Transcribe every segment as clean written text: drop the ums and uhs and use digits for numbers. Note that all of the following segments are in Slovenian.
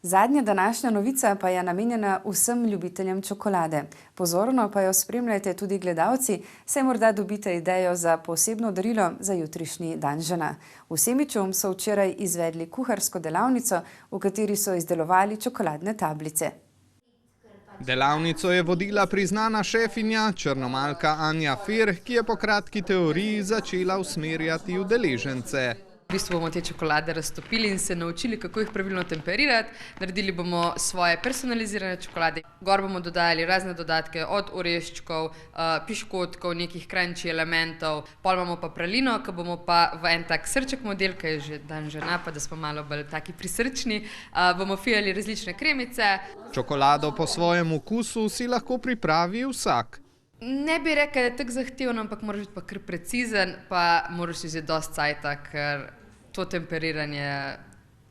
Zadnja današnja novica pa je namenjena vsem ljubiteljem čokolade. Pozorno pa jo spremljajte tudi gledalci, saj morda dobite idejo za posebno darilo za jutrišnji dan žena. V Semiču so včeraj izvedli kuharsko delavnico, v kateri so izdelovali čokoladne tablice. Delavnico je vodila priznana šefinja, črnomalka Anja Fir, ki je po kratki teoriji začela usmerjati udeležence. V bistvu bomo te čokolade raztopili in se naučili, kako jih pravilno temperirati. Naredili bomo svoje personalizirane čokolade. Gor bomo dodajali razne dodatke, od oreščkov, piškotkov, nekih crunchy elementov. Pol imamo pa pralino, ki bomo pa v en tak srček model, ki je že dan žena, pa da smo malo bolj taki prisrčni, bomo fijali različne kremice. Čokolado po svojem okusu si lahko pripravi vsak. Ne bi rekel, da je tako zahtevno, ampak moraš biti pa kar precizen, pa moraš si vzeti dosti cajta, ker to temperiranje,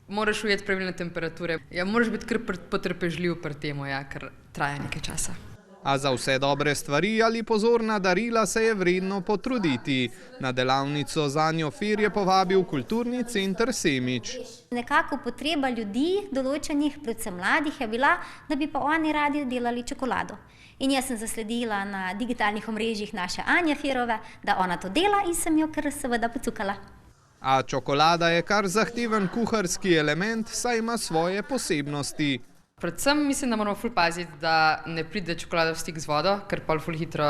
moraš ujeti pravilne temperature. Ja, moraš biti kar potrpežljiv pri temu, ja, ker traja nekaj časa. A za vse dobre stvari ali pozorna darila se je vredno potruditi. Na delavnico z Anjo Fir je povabil Kulturni center Semič. Nekako potreba ljudi, določenih, predvsem mladih, je bila, da bi pa oni radi delali čokolado. In jaz sem zasledila na digitalnih omrežjih naše Anje Firove, da ona to dela in sem jo kar seveda pocukala. A čokolada je kar zahteven kuharski element, saj ima svoje posebnosti. Predvsem mislim, da moramo ful paziti, da ne pride čokolada v stik z vodo, ker pol ful hitro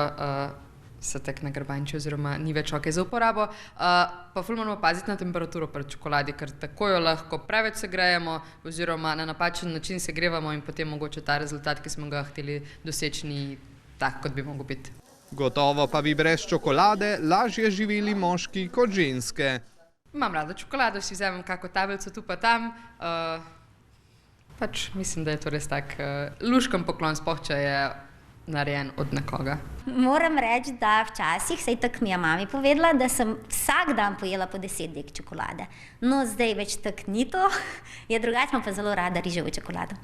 se tek nagrbanči oziroma ni več okej za uporabo. Pa ful moramo paziti na temperaturo pri čokoladi, ker tako jo lahko preveč segrejemo oziroma na napačen način segrevamo in potem mogoče ta rezultat, ki smo ga hteli doseči, ni tak, kot bi mogel biti. Gotovo pa bi brez čokolade lažje živeli moški kot ženske. Imam rada čokolado, si vzamem kako tablico tu pa tam. Pač mislim, da je to res tak lušken poklon, sploh če je narejen od nekoga. Moram reči, da včasih, saj tako mi je mami povedala, da sem vsak dan pojela po 10 dek čokolade. No, zdaj več tako ni to, je drugače, imam pa zelo rada riževo čokolado.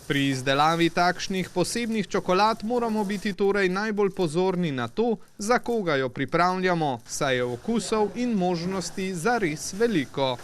Pri izdelavi takšnih posebnih čokolad moramo biti torej najbolj pozorni na to, za koga jo pripravljamo, saj je okusov in možnosti zares veliko.